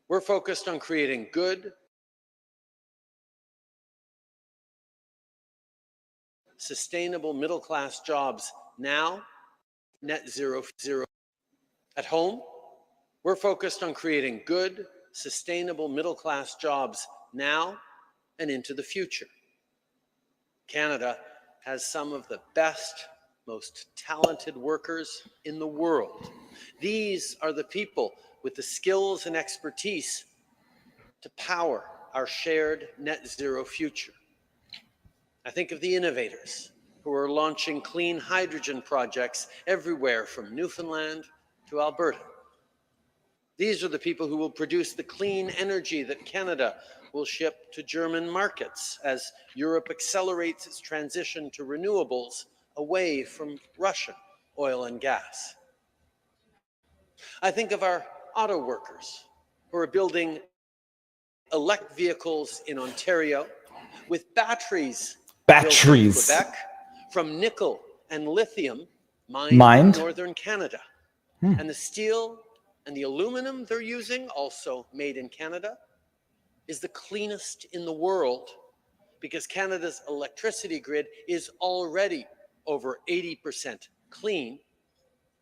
We're focused on creating good, sustainable middle-class jobs now, net zero. At home, we're focused on creating good, sustainable middle-class jobs now and into the future. Canada has some of the best, most talented workers in the world. These are the people with the skills and expertise to power our shared net zero future. I think of the innovators who are launching clean hydrogen projects everywhere from Newfoundland to Alberta. These are the people who will produce the clean energy that Canada will ship to German markets as Europe accelerates its transition to renewables away from Russian oil and gas. I think of our auto workers who are building electric vehicles in Ontario with batteries built in Quebec from nickel and lithium mined in northern Canada. And the steel and the aluminum they're using, also made in Canada, is the cleanest in the world because Canada's electricity grid is already over 80% clean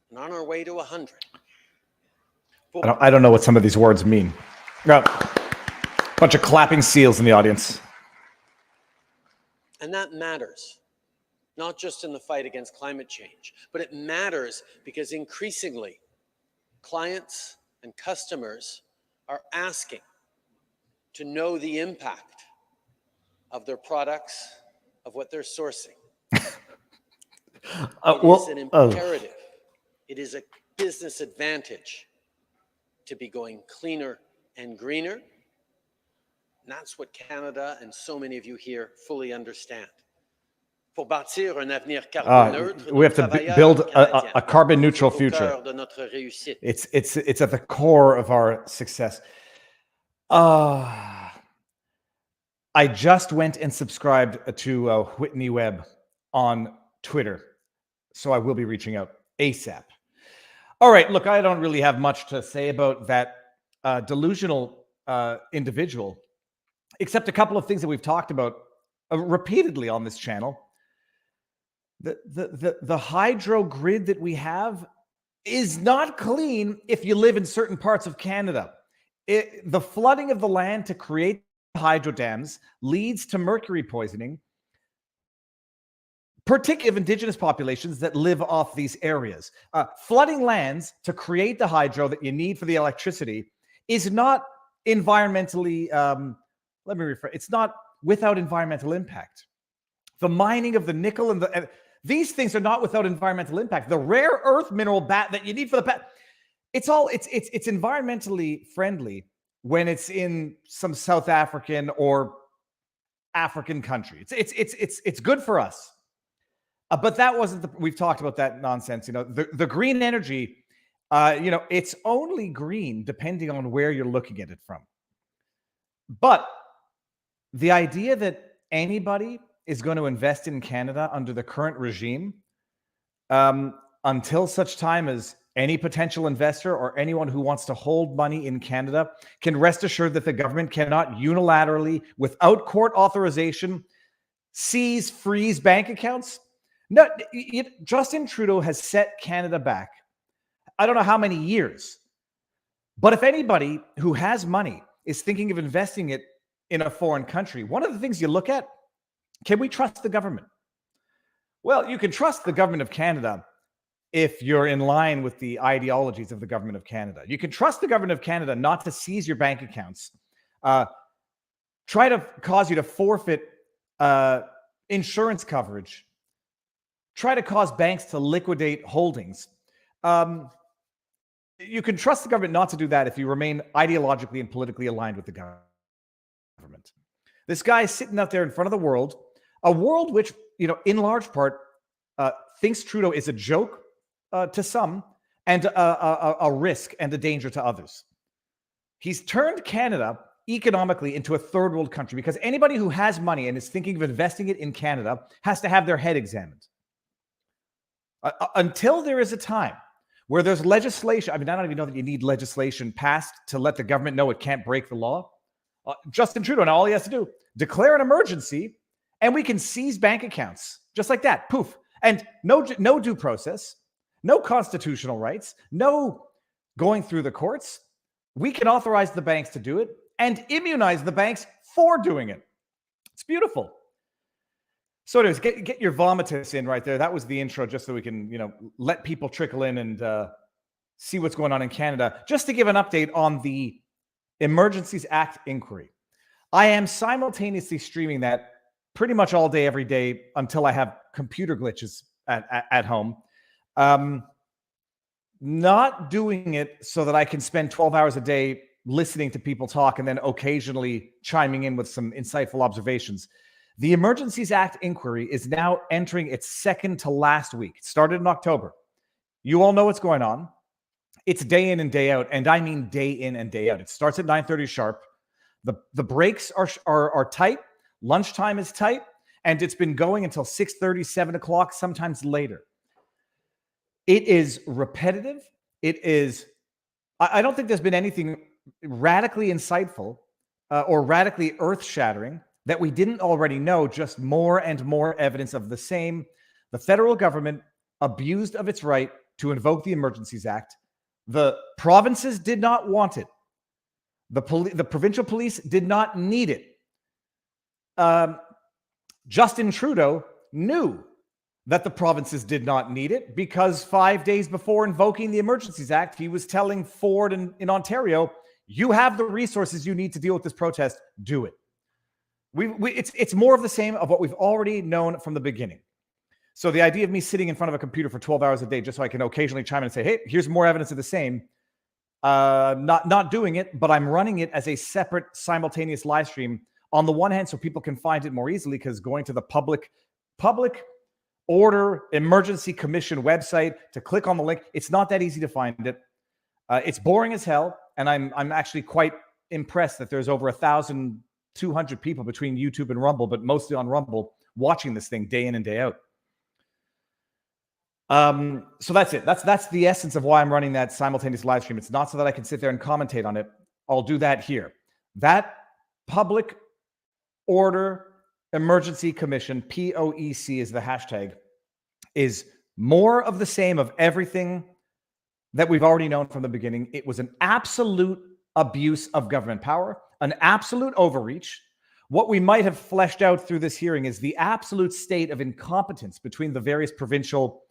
and on our way to 100. I don't know what some of these words mean. Bunch of clapping seals in the audience. And that matters, not just in the fight against climate change, but it matters because increasingly clients and customers are asking to know the impact of their products, of what they're sourcing. It is an imperative. It is a business advantage to be going cleaner and greener. And that's what Canada and so many of you here fully understand. We have to build a carbon neutral future. It's at the core of our success. I just went and subscribed to Whitney Webb on Twitter, so I will be reaching out ASAP. All right, look, I don't really have much to say about that delusional individual, except a couple of things that we've talked about repeatedly on this channel. The hydro grid that we have is not clean if you live in certain parts of Canada. The flooding of the land to create hydro dams leads to mercury poisoning, particularly of indigenous populations that live off these areas. Flooding lands to create the hydro that you need for the electricity is not environmentally, it's not without environmental impact. The mining of the nickel and these things are not without environmental impact. The rare earth mineral that you need for it's environmentally friendly when it's in some South African or African country. It's good for us. But that wasn't we've talked about that nonsense. The green energy, it's only green depending on where you're looking at it from. But the idea that anybody is going to invest in Canada under the current regime, until such time as any potential investor or anyone who wants to hold money in Canada can rest assured that the government cannot unilaterally, without court authorization, freeze bank accounts. No, Justin Trudeau has set Canada back, I don't know how many years. But if anybody who has money is thinking of investing it in a foreign country, one of the things you look at, can we trust the government? Well, you can trust the government of Canada if you're in line with the ideologies of the government of Canada. You can trust the government of Canada not to seize your bank accounts, try to cause you to forfeit insurance coverage, try to cause banks to liquidate holdings. You can trust the government not to do that if you remain ideologically and politically aligned with the government. This guy is sitting out there in front of the world, a world which, in large part, thinks Trudeau is a joke to some and a risk and a danger to others. He's turned Canada economically into a third world country because anybody who has money and is thinking of investing it in Canada has to have their head examined. Until there is a time where there's legislation. I mean, I don't even know that you need legislation passed to let the government know it can't break the law. Justin Trudeau, now all he has to do, declare an emergency, and we can seize bank accounts just like that. Poof. And no due process, no constitutional rights, no going through the courts. We can authorize the banks to do it and immunize the banks for doing it. It's beautiful. So anyways, get your vomitus in right there. That was the intro, just so we can, let people trickle in and see what's going on in Canada. Just to give an update on the Emergencies Act inquiry. I am simultaneously streaming that pretty much all day, every day, until I have computer glitches at home. Not doing it so that I can spend 12 hours a day listening to people talk and then occasionally chiming in with some insightful observations. The Emergencies Act inquiry is now entering its second to last week. It started in October. You all know what's going on. It's day in and day out, and I mean day in and day out. It starts at 9:30 sharp. The breaks are tight. Lunchtime is tight, and it's been going until 6:30, 7 o'clock, sometimes later. It is repetitive. It is. I don't think there's been anything radically insightful or radically earth-shattering that we didn't already know. Just more and more evidence of the same. The federal government abused of its right to invoke the Emergencies Act. The provinces did not want it. The provincial police did not need it. Justin Trudeau knew that the provinces did not need it because 5 days before invoking the Emergencies Act, he was telling Ford in Ontario, you have the resources you need to deal with this protest. Do it. It's more of the same of what we've already known from the beginning. So the idea of me sitting in front of a computer for 12 hours a day just so I can occasionally chime in and say, hey, here's more evidence of the same, not doing it, but I'm running it as a separate simultaneous live stream on the one hand so people can find it more easily, because going to the public order emergency commission website to click on the link, it's not that easy to find it. It's boring as hell, and I'm actually quite impressed that there's over 1,200 people between YouTube and Rumble, but mostly on Rumble, watching this thing day in and day out. So that's it. That's the essence of why I'm running that simultaneous live stream. It's not so that I can sit there and commentate on it. I'll do that here. That Public Order Emergency Commission, POEC is the hashtag, is more of the same of everything that we've already known from the beginning. It was an absolute abuse of government power, an absolute overreach. What we might have fleshed out through this hearing is the absolute state of incompetence between the various provincial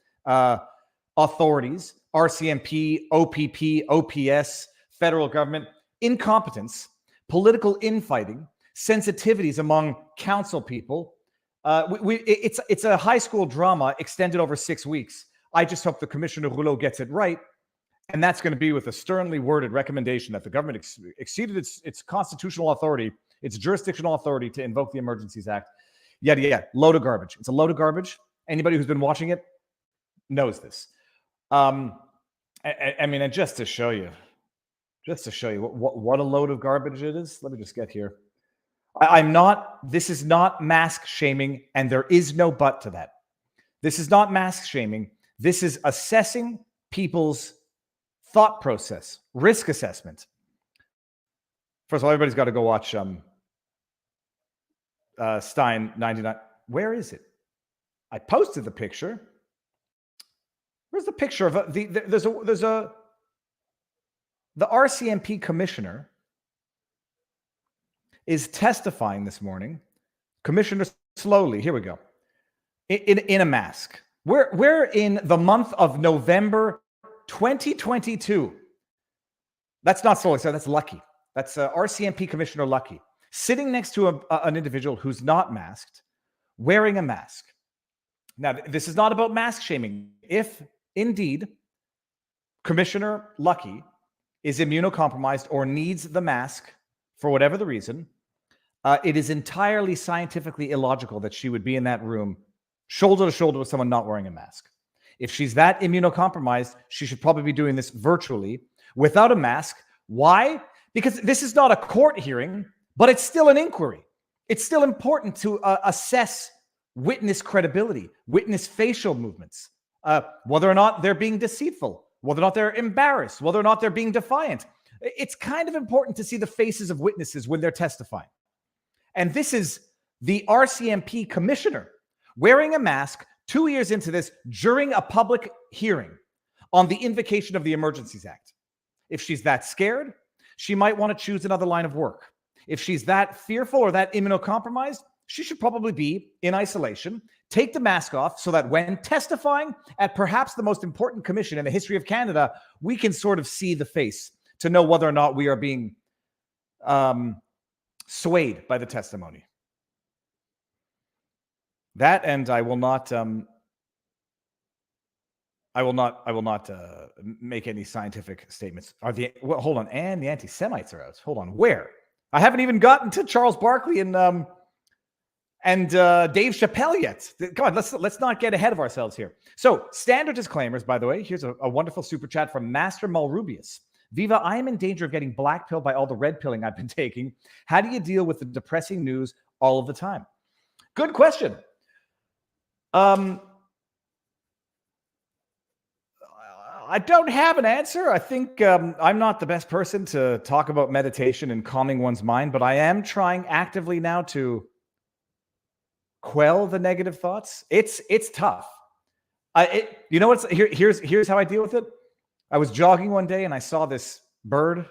authorities, RCMP, OPP, OPS, federal government, incompetence, political infighting, sensitivities among council people. It's a high school drama extended over 6 weeks. I just hope the Commissioner Rouleau gets it right. And that's going to be with a sternly worded recommendation that the government exceeded its constitutional authority, its jurisdictional authority to invoke the Emergencies Act. Yeah. Load of garbage. It's a load of garbage. Anybody who's been watching it knows this. I mean, and just to show you what a load of garbage it is, let me just get here. This is not mask shaming, and there is no but to that. This is not mask shaming. This is assessing people's thought process, risk assessment. First of all, everybody's got to go watch Stein 99. Where is it? I posted the picture. Where's the picture of the RCMP commissioner is testifying this morning. Commissioner Slowly, here we go. In a mask. We're in the month of November 2022. That's not Slowly, so that's Lucky. That's RCMP Commissioner Lucky, sitting next to an individual who's not masked, wearing a mask. Now, this is not about mask shaming. If indeed Commissioner Lucky is immunocompromised or needs the mask for whatever the reason, it is entirely scientifically illogical that she would be in that room shoulder to shoulder with someone not wearing a mask. If she's that immunocompromised, she should probably be doing this virtually without a mask. Why? Because this is not a court hearing, but it's still an inquiry. It's still important to assess witness credibility, witness facial movements, whether or not they're being deceitful, whether or not they're embarrassed, whether or not they're being defiant. It's kind of important to see the faces of witnesses when they're testifying. And this is the RCMP commissioner wearing a mask 2 years into this during a public hearing on the invocation of the Emergencies Act. If she's that scared, she might want to choose another line of work. If she's that fearful or that immunocompromised, she should probably be in isolation, take the mask off so that when testifying at perhaps the most important commission in the history of Canada, we can sort of see the face to know whether or not we are being swayed by the testimony. That, and I will not make any scientific statements. Hold on, and the anti-Semites are out. Hold on, where? I haven't even gotten to Charles Barkley and Dave Chappelle yet. Come on, let's not get ahead of ourselves here. So, standard disclaimers, by the way. Here's a wonderful super chat from Master Malrubius. Viva, I am in danger of getting blackpilled by all the red pilling I've been taking. How do you deal with the depressing news all of the time? Good question. I don't have an answer. I think I'm not the best person to talk about meditation and calming one's mind, but I am trying actively now to quell the negative thoughts. It's tough. You know what's here's how I deal with it. I was jogging one day and I saw this bird.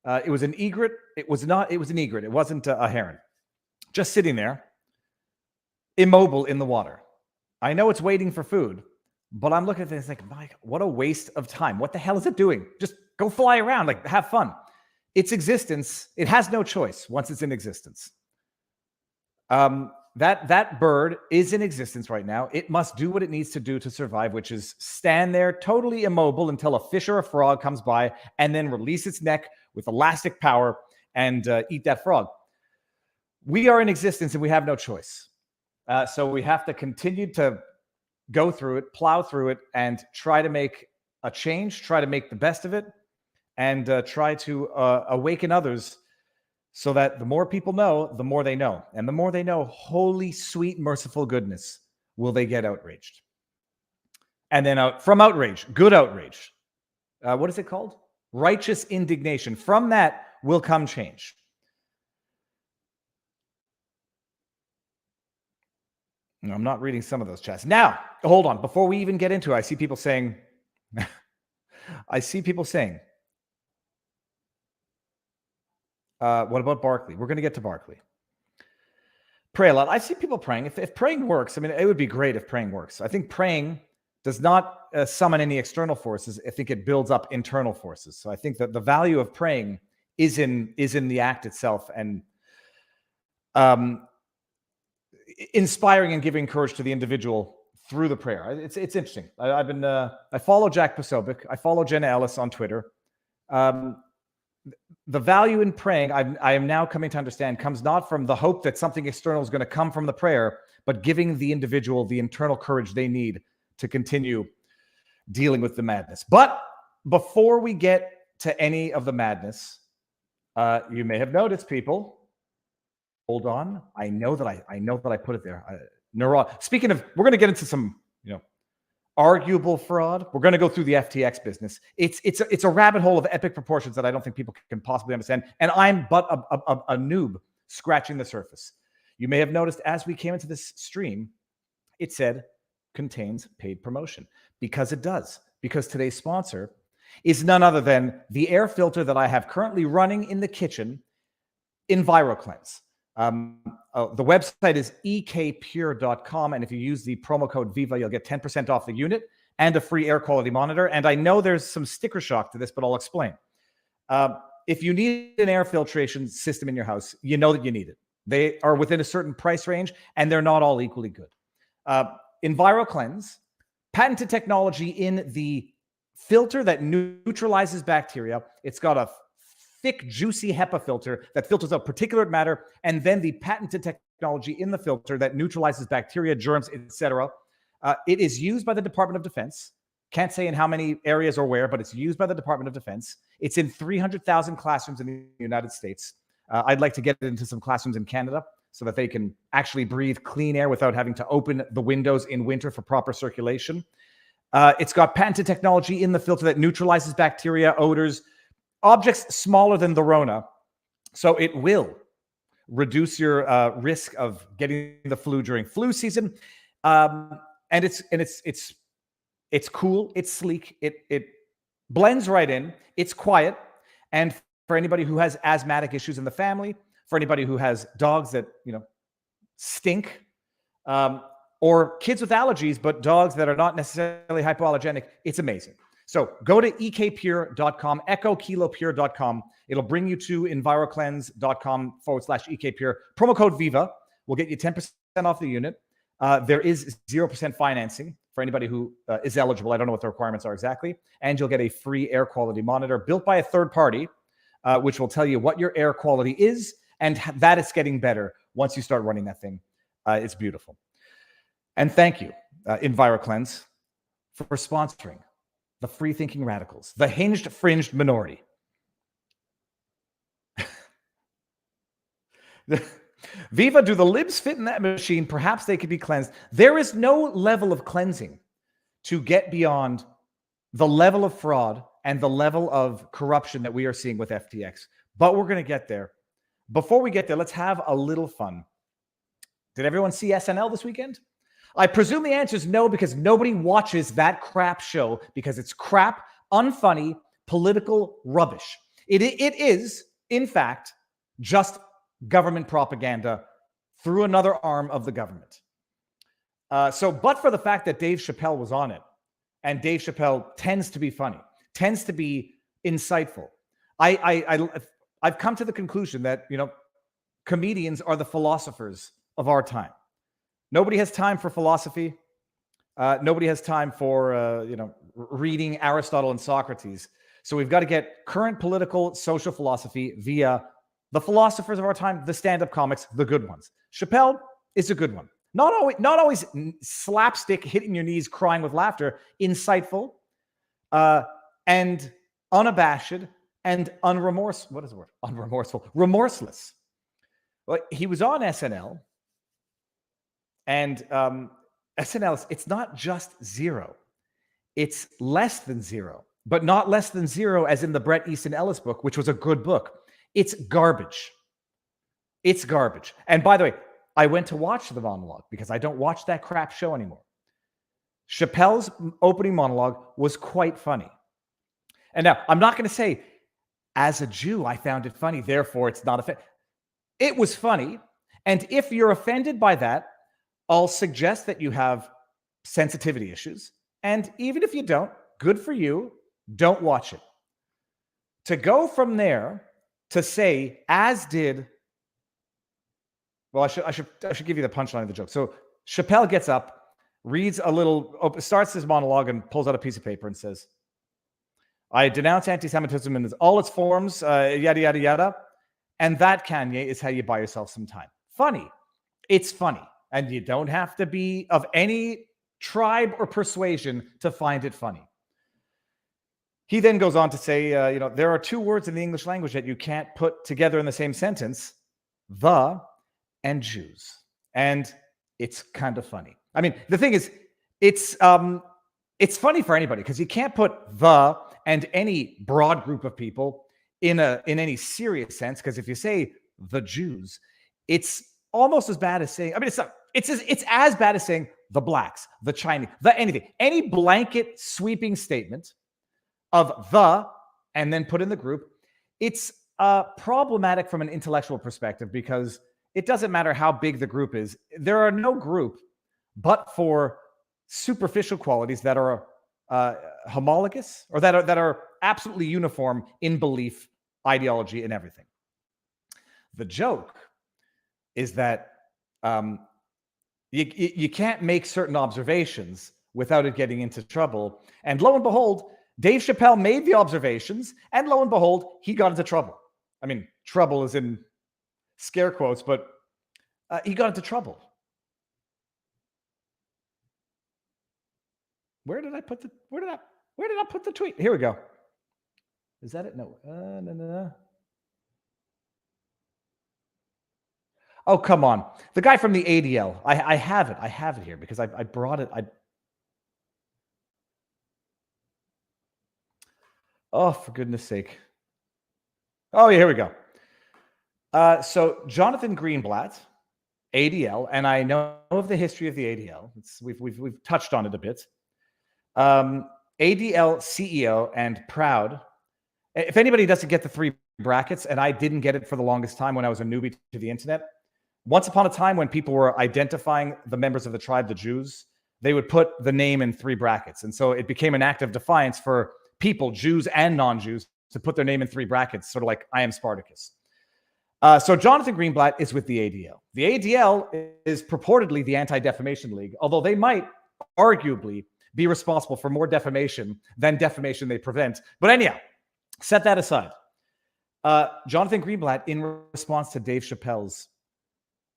It was an egret. It was an egret. It wasn't a heron. Just sitting there, immobile in the water. I know it's waiting for food, but I'm looking at this like, Mike, what a waste of time. What the hell is it doing? Just go fly around, like have fun. Its existence, it has no choice once it's in existence. That bird is in existence right now. It must do what it needs to do to survive, which is stand there totally immobile until a fish or a frog comes by and then release its neck with elastic power and eat that frog. We are in existence and we have no choice. So we have to continue to go through it, plow through it, and try to make a change, try to make the best of it, and try to awaken others so that the more people know, the more they know. And the more they know, holy, sweet, merciful goodness, will they get outraged. And then from outrage, good outrage. What is it called? Righteous indignation. From that will come change. I'm not reading some of those chats. Now, hold on. Before we even get into it, I see people saying, what about Barkley? We're going to get to Barkley. Pray a lot. I see people praying. If praying works, I mean, it would be great if praying works. I think praying does not summon any external forces. I think it builds up internal forces. So I think that the value of praying is in the act itself, and inspiring and giving courage to the individual through the prayer. It's interesting. I follow Jack Posobiec. I follow Jenna Ellis on Twitter. The value in praying, I am now coming to understand, comes not from the hope that something external is going to come from the prayer, but giving the individual the internal courage they need to continue dealing with the madness. But before we get to any of the madness, you may have noticed, people. Hold on. I know that I put it there. Speaking of, we're going to get into some, arguable fraud. We're going to go through the FTX business. It's a rabbit hole of epic proportions that I don't think people can possibly understand. And I'm but a noob scratching the surface. You may have noticed as we came into this stream, it said contains paid promotion, because it does. Because today's sponsor is none other than the air filter that I have currently running in the kitchen, EnviroCleanse. The website is ekpure.com, and if you use the promo code VIVA, you'll get 10% off the unit and a free air quality monitor. And I know there's some sticker shock to this, but I'll explain. If you need an air filtration system in your house, you know that you need it. They are within a certain price range, and they're not all equally good. EnviroCleanse, patented technology in the filter that neutralizes bacteria. It's got a thick, juicy HEPA filter that filters out particulate matter, and then the patented technology in the filter that neutralizes bacteria, germs, etc. It is used by the Department of Defense. Can't say in how many areas or where, but it's used by the Department of Defense. It's in 300,000 classrooms in the United States. I'd like to get it into some classrooms in Canada so that they can actually breathe clean air without having to open the windows in winter for proper circulation. It's got patented technology in the filter that neutralizes bacteria, odors, objects smaller than the Rona. So it will reduce your risk of getting the flu during flu season. And it's cool. It's sleek. It blends right in. It's quiet. And for anybody who has asthmatic issues in the family, for anybody who has dogs that stink, or kids with allergies, but dogs that are not necessarily hypoallergenic, it's amazing. So go to ekpure.com, echokilopure.com. It'll bring you to envirocleanse.com/ekpure. Promo code VIVA will get you 10% off the unit. There is 0% financing for anybody who is eligible. I don't know what the requirements are exactly. And you'll get a free air quality monitor built by a third party, which will tell you what your air quality is, and that it's getting better once you start running that thing. It's beautiful. And thank you, EnviroCleanse, for sponsoring the free-thinking radicals, the hinged, fringed minority. Viva, do the libs fit in that machine? Perhaps they could be cleansed. There is no level of cleansing to get beyond the level of fraud and the level of corruption that we are seeing with FTX. But we're going to get there. Before we get there, let's have a little fun. Did everyone see SNL this weekend? I presume the answer is no, because nobody watches that crap show because it's crap, unfunny, political rubbish. It is, in fact, just government propaganda through another arm of the government. But for the fact that Dave Chappelle was on it, and Dave Chappelle tends to be funny, tends to be insightful, I've come to the conclusion that, comedians are the philosophers of our time. Nobody has time for philosophy. Nobody has time for, reading Aristotle and Socrates. So we've got to get current political, social philosophy via the philosophers of our time, the stand-up comics, the good ones. Chappelle is a good one. Not always slapstick, hitting your knees, crying with laughter. Insightful, and unabashed, and unremorseful. What is the word? Unremorseful. Remorseless. Well, he was on SNL. And SNL, it's not just zero. It's less than zero, but not less than zero as in the Bret Easton Ellis book, which was a good book. It's garbage. It's garbage. And by the way, I went to watch the monologue because I don't watch that crap show anymore. Chappelle's opening monologue was quite funny. And now, I'm not going to say, as a Jew, I found it funny, therefore it's not offensive. It was funny. And if you're offended by that, I'll suggest that you have sensitivity issues. And even if you don't, good for you, don't watch it. To go from there to say, as did, well, I should give you the punchline of the joke. So Chappelle gets up, reads a little, starts his monologue and pulls out a piece of paper and says, I denounce anti-Semitism in all its forms, yada, yada, yada. And that, Kanye, is how you buy yourself some time. Funny. It's funny. And you don't have to be of any tribe or persuasion to find it funny. He then goes on to say, there are two words in the English language that you can't put together in the same sentence, the and Jews. And it's kind of funny. I mean, the thing is, it's funny for anybody because you can't put the and any broad group of people in any serious sense, because if you say the Jews, it's almost as bad as saying, it's as bad as saying the blacks, the Chinese, the anything. Any blanket sweeping statement of the and then put in the group, it's problematic from an intellectual perspective because it doesn't matter how big the group is. There are no group but for superficial qualities that are homologous or that are absolutely uniform in belief, ideology, and everything. The joke is that you can't make certain observations without it getting into trouble. And lo and behold, Dave Chappelle made the observations, and lo and behold, he got into trouble. I mean, trouble is in scare quotes, but he got into trouble. Where did I put the tweet? Here we go. Is that it? No. No. Oh, come on. The guy from the ADL. I have it. I have it here because I brought it. Oh, for goodness sake. Oh, yeah, here we go. So Jonathan Greenblatt, ADL, and I know of the history of the ADL. We've touched on it a bit. ADL CEO and proud. If anybody doesn't get the three brackets, and I didn't get it for the longest time when I was a newbie to the internet, once upon a time when people were identifying the members of the tribe, the Jews, they would put the name in three brackets. And so it became an act of defiance for people, Jews and non-Jews, to put their name in three brackets, sort of like I am Spartacus. So Jonathan Greenblatt is with the ADL. The ADL is purportedly the Anti-Defamation League, although they might arguably be responsible for more defamation than defamation they prevent. But anyhow, set that aside. Jonathan Greenblatt, in response to Dave Chappelle's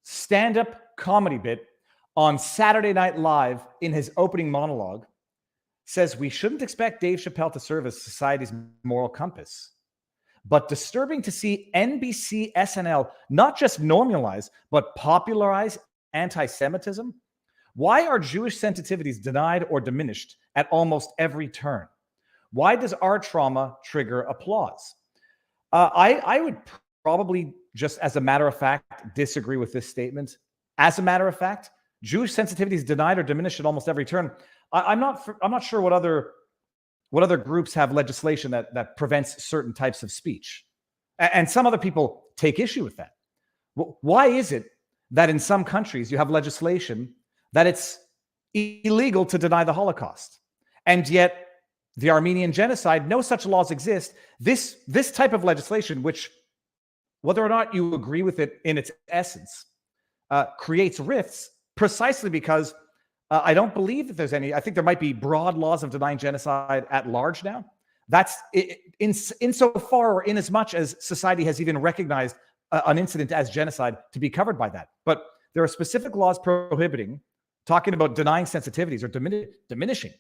stand-up comedy bit on Saturday Night Live in his opening monologue, says we shouldn't expect Dave Chappelle to serve as society's moral compass. But disturbing to see NBC SNL not just normalize, but popularize anti-Semitism. Why are Jewish sensitivities denied or diminished at almost every turn? Why does our trauma trigger applause? I would probably, just as a matter of fact, disagree with this statement. As a matter of fact, Jewish sensitivities denied or diminished at almost every turn. I'm not sure what other groups have legislation that prevents certain types of speech. And some other people take issue with that. Why is it that in some countries you have legislation that it's illegal to deny the Holocaust? And yet the Armenian genocide, no such laws exist. This type of legislation, which, whether or not you agree with it in its essence, creates rifts precisely because I don't believe that there's any. I think there might be broad laws of denying genocide at large now. That's insofar or in as much as society has even recognized an incident as genocide to be covered by that. But there are specific laws prohibiting, talking about denying sensitivities or diminishing.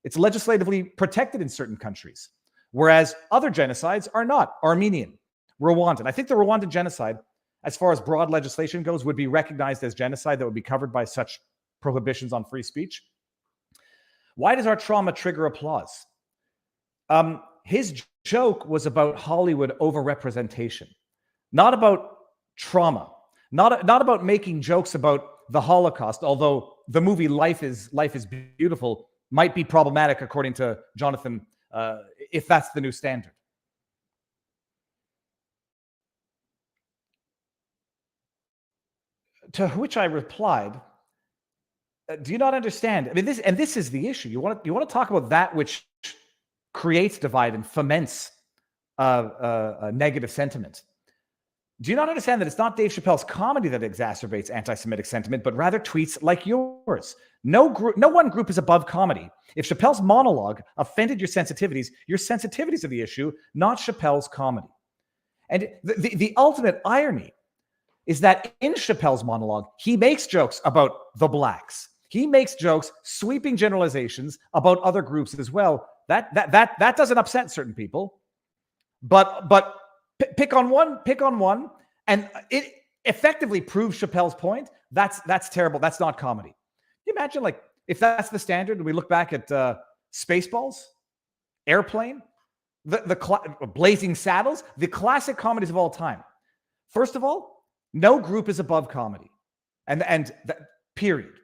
It's legislatively protected in certain countries, whereas other genocides are not. Armenian, Rwandan. I think the Rwandan genocide, as far as broad legislation goes, would be recognized as genocide that would be covered by such prohibitions on free speech. Why does our trauma trigger applause? His joke was about Hollywood overrepresentation, not about trauma, not about making jokes about the Holocaust, although the movie Life is Beautiful might be problematic according to Jonathan, if that's the new standard. To which I replied, do you not understand? I mean, this is the issue. You want to talk about that which creates divide and foments a negative sentiment. Do you not understand that it's not Dave Chappelle's comedy that exacerbates anti-Semitic sentiment, but rather tweets like yours? No one group is above comedy. If Chappelle's monologue offended your sensitivities are the issue, not Chappelle's comedy. And the ultimate irony is that in Chappelle's monologue, he makes jokes about the blacks. He makes jokes, sweeping generalizations about other groups as well. That doesn't upset certain people. But pick on one, and it effectively proves Chappelle's point. That's terrible. That's not comedy. Can you imagine, like, if that's the standard, and we look back at Spaceballs, Airplane, the Blazing Saddles, the classic comedies of all time. First of all, no group is above comedy, and period.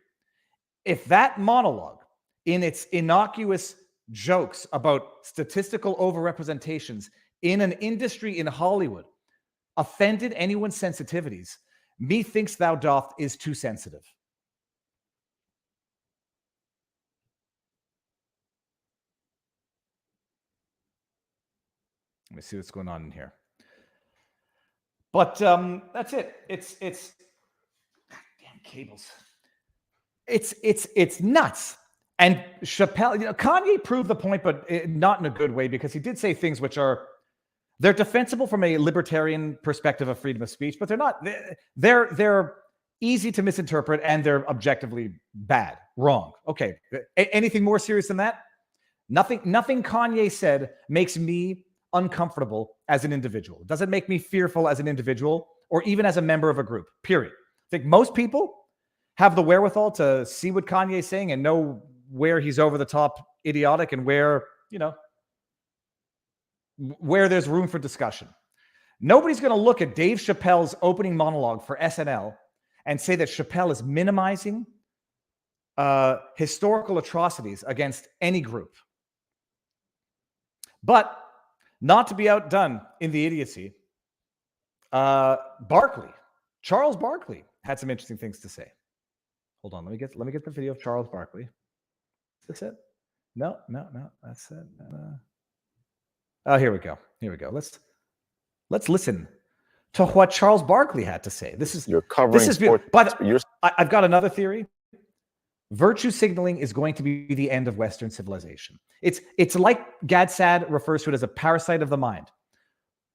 If that monologue, in its innocuous jokes about statistical overrepresentations in an industry in Hollywood, offended anyone's sensitivities, methinks thou doth is too sensitive. Let me see what's going on in here. But that's it. It's damn cables. It's nuts. And Chappelle, Kanye proved the point, but not in a good way, because he did say things which they're defensible from a libertarian perspective of freedom of speech, but they're not. They're easy to misinterpret, and they're objectively bad, wrong. Okay, anything more serious than that? Nothing Kanye said makes me uncomfortable as an individual. It doesn't make me fearful as an individual or even as a member of a group, period. I think most people have the wherewithal to see what Kanye's saying and know where he's over the top idiotic and where, where there's room for discussion. Nobody's going to look at Dave Chappelle's opening monologue for SNL and say that Chappelle is minimizing historical atrocities against any group. But not to be outdone in the idiocy, Barkley, Charles Barkley, had some interesting things to say. Hold on, let me get the video of Charles Barkley. Is this it? No, that's it. Oh, here we go. Let's listen to what Charles Barkley had to say. You're covering sports. But I've got another theory. Virtue signaling is going to be the end of Western civilization. It's like Gad Saad refers to it as a parasite of the mind.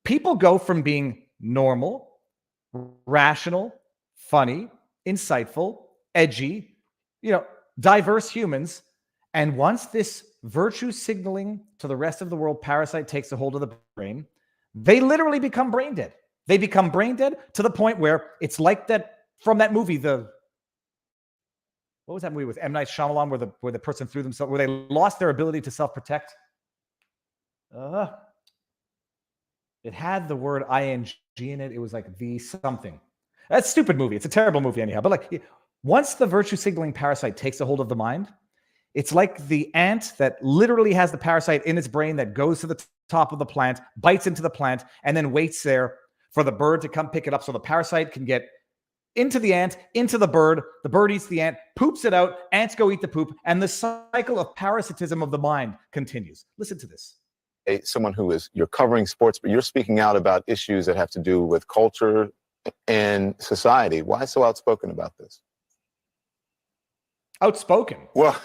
People go from being normal, rational, funny, insightful, edgy, diverse humans. And once this virtue signaling to the rest of the world parasite takes a hold of the brain, they literally become brain dead. They become brain dead to the point where it's like that from that movie, what was that movie with M. Night Shyamalan where the person threw themselves, where they lost their ability to self-protect? It had the word ing in it. It was like the something. That's a stupid movie. It's a terrible movie anyhow. But like once the virtue signaling parasite takes a hold of the mind, it's like the ant that literally has the parasite in its brain that goes to the top of the plant, bites into the plant, and then waits there for the bird to come pick it up so the parasite can get into the ant, into the bird eats the ant, poops it out, ants go eat the poop, and the cycle of parasitism of the mind continues. Listen to this. Someone you're covering sports, but you're speaking out about issues that have to do with culture and society. Why so outspoken about this? Outspoken? Well,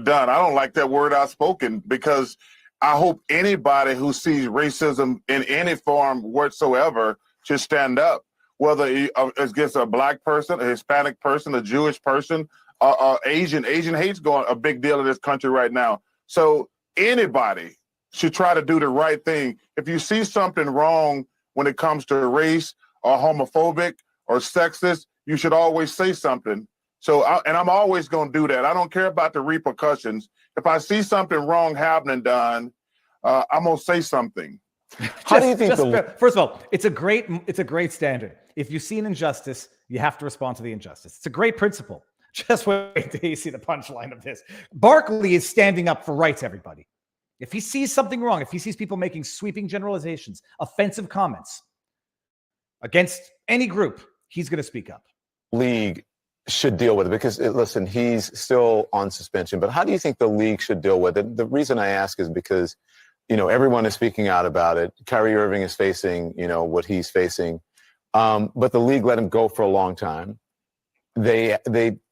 Don, I don't like that word outspoken, because I hope anybody who sees racism in any form whatsoever should stand up. Whether it's against a black person, a Hispanic person, a Jewish person, Asian hate's going a big deal in this country right now. So anybody should try to do the right thing. If you see something wrong when it comes to race or homophobic or sexist, you should always say something. So, I'm always going to do that. I don't care about the repercussions. If I see something wrong happening, Don, I'm going to say something. How do you think first of all, it's a great standard. If you see an injustice, you have to respond to the injustice. It's a great principle. Just wait till you see the punchline of this. Barkley is standing up for rights, everybody. If he sees something wrong, if he sees people making sweeping generalizations, offensive comments against any group, he's going to speak up. League should deal with it, because listen, he's still on suspension, but how do you think the league should deal with it? The reason I ask is because everyone is speaking out about it. Kyrie Irving is facing, what he's facing. But the league let him go for a long time. They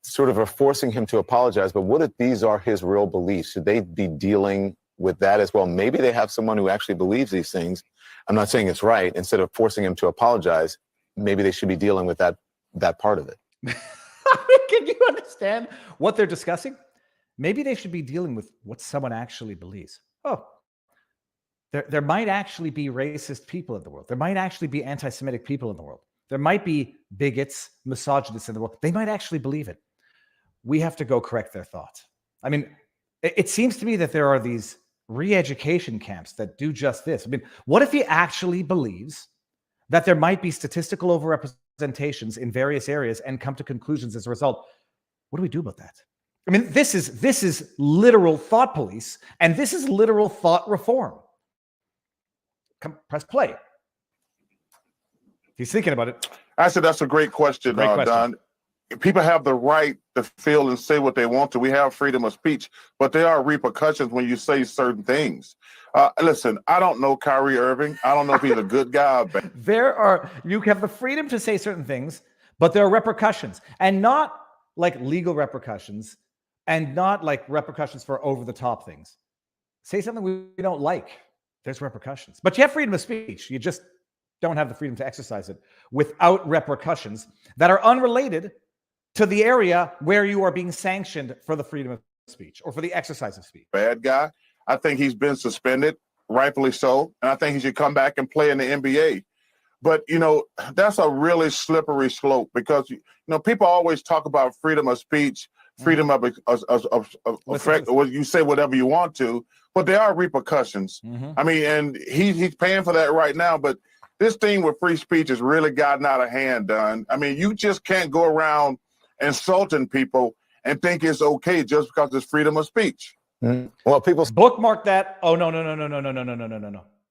sort of are forcing him to apologize. But what if these are his real beliefs? Should they be dealing with that as well? Maybe they have someone who actually believes these things. I'm not saying it's right. Instead of forcing him to apologize, maybe they should be dealing with that part of it. Can you understand what they're discussing? Maybe they should be dealing with what someone actually believes. Oh, there might actually be racist people in the world. There might actually be anti-Semitic people in the world. There might be bigots, misogynists in the world. They might actually believe it. We have to go correct their thoughts. I mean, it seems to me that there are these re-education camps that do just this. I mean, what if he actually believes that there might be statistical overrepresentations in various areas and come to conclusions as a result? What do we do about that? I mean, this is literal thought police, and this is literal thought reform. Press play. He's thinking about it. I said that's a great question, Don. People have the right to feel and say what they want to. We have freedom of speech, but there are repercussions when you say certain things. Listen, I don't know Kyrie Irving. I don't know if he's a good guy or bad. You have the freedom to say certain things, but there are repercussions, and not like legal repercussions, and not like repercussions for over-the-top things. Say something we don't like. There's repercussions. But you have freedom of speech. You just don't have the freedom to exercise it without repercussions that are unrelated to the area where you are being sanctioned for the freedom of speech or for the exercise of speech. Bad guy. I think he's been suspended, rightfully so, and I think he should come back and play in the NBA. But, that's a really slippery slope, because, people always talk about freedom of speech, freedom of effect, or you say whatever you want to. but there are repercussions. Mhm. I mean, and he's paying for that right now. But this thing with free speech has really gotten out of hand, Don. I mean, you just can't go around insulting people and think it's okay just because it's freedom of speech. Well, people Bookmark that. Oh, no.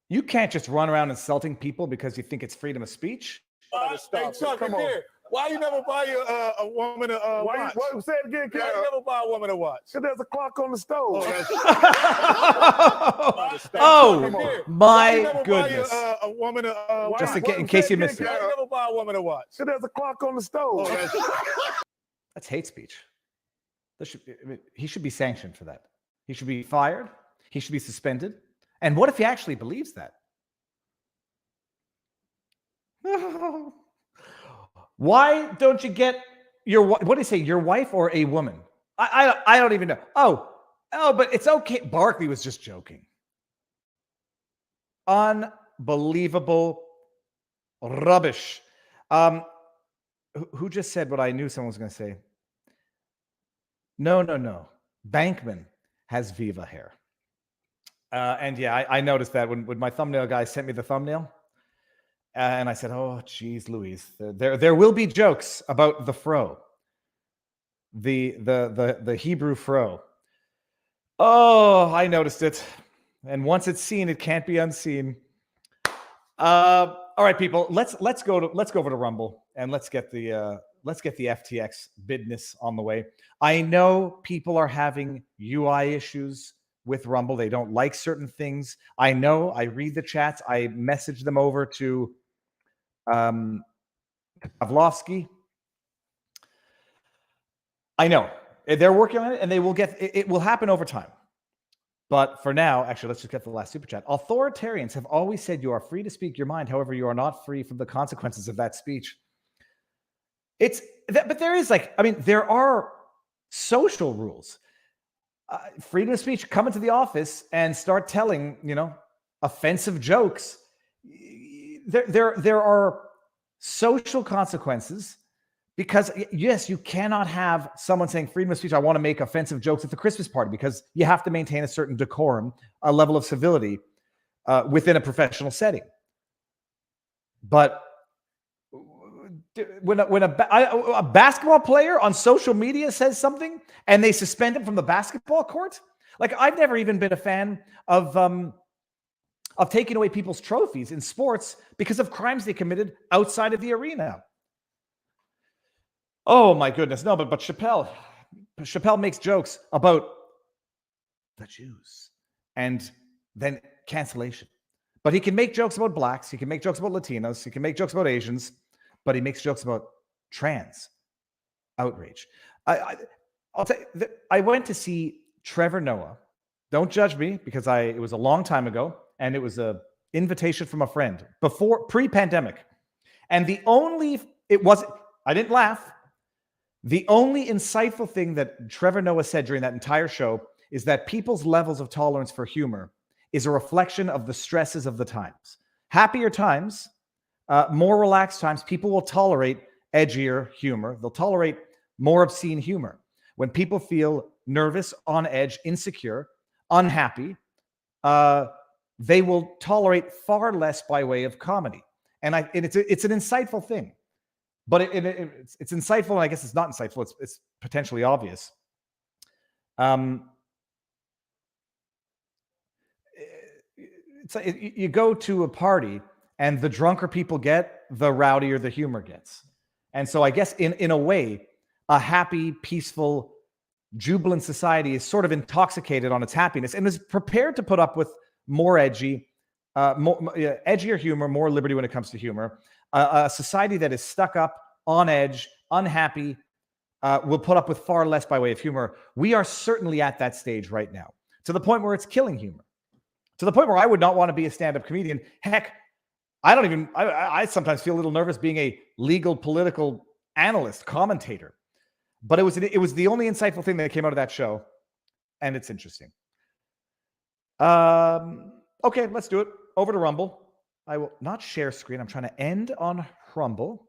You can't just run around insulting people because you think it's freedom of speech. Hey, Chuck, come on. Why you never buy a woman a watch? Say it again, Why you never buy a woman a watch? Because there's a clock on the stove. Oh, my Why goodness. you never buy a woman a watch? Just in case you missed it. Why you never buy a woman a watch? Because there's a clock on the stove. That's hate speech. He should be sanctioned for that. He should be fired. He should be suspended. And what if he actually believes that? Why don't you get your, what do you say, your wife or a woman? I don't even know. Oh, but it's okay. Barkley was just joking. Unbelievable rubbish. Who just said what I knew someone was going to say? No. Bankman has Viva hair. And yeah, I noticed that when my thumbnail guy sent me the thumbnail. And I said, oh, geez, Louise, there will be jokes about the fro, the Hebrew fro. Oh, I noticed it. And once it's seen, it can't be unseen. All right, people, let's go over to Rumble and let's get the FTX business on the way. I know people are having UI issues with Rumble. They don't like certain things. I know. I read the chats. I message them over to Pavlovsky. I know they're working on it, and they will get it will happen over time. But for now, actually, let's just get the last super chat. Authoritarians have always said you are free to speak your mind. However, you are not free from the consequences of that speech. But there is there are social rules. Freedom of speech, come into the office and start telling, offensive jokes. There are social consequences because, yes, you cannot have someone saying freedom of speech, I want to make offensive jokes at the Christmas party, because you have to maintain a certain decorum, a level of civility within a professional setting. But when a basketball player on social media says something and they suspend him from the basketball court, like, I've never even been a fan of taking away people's trophies in sports because of crimes they committed outside of the arena. Oh my goodness. No, but Chappelle makes jokes about the Jews and then cancellation. But he can make jokes about blacks. He can make jokes about Latinos. He can make jokes about Asians, but he makes jokes about trans outrage. I'll tell you, I went to see Trevor Noah. Don't judge me, because it was a long time ago. And it was an invitation from a friend pre-pandemic. And I didn't laugh. The only insightful thing that Trevor Noah said during that entire show is that people's levels of tolerance for humor is a reflection of the stresses of the times. Happier times, more relaxed times, people will tolerate edgier humor. They'll tolerate more obscene humor. When people feel nervous, on edge, insecure, unhappy, they will tolerate far less by way of comedy. And it's an insightful thing. But it's insightful, and I guess it's not insightful. It's potentially obvious. You go to a party, and the drunker people get, the rowdier the humor gets. And so I guess in a way, a happy, peaceful, jubilant society is sort of intoxicated on its happiness and is prepared to put up with more edgier humor, more liberty when it comes to humor. A society that is stuck up, on edge, unhappy, will put up with far less by way of humor. We are certainly at that stage right now, to the point where it's killing humor, to the point where I would not want to be a stand-up comedian. Heck, I sometimes feel a little nervous being a legal political analyst, commentator. But it was the only insightful thing that came out of that show, and it's interesting. Okay, let's do it. Over to Rumble. I will not share screen. I'm trying to end on Rumble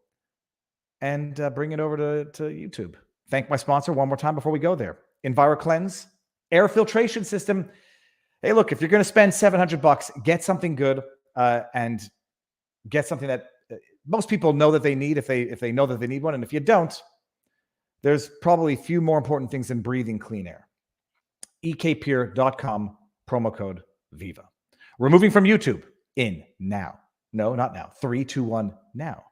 and bring it over to YouTube. Thank my sponsor one more time before we go there. EnviroCleanse air filtration system. Hey, look, if you're going to spend $700, get something good and get something that most people know that they need if they know that they need one. And if you don't, there's probably a few more important things than breathing clean air. ekpure.com, promo code VIVA. Removing from YouTube in now. No, not now. 3, 2, 1, now.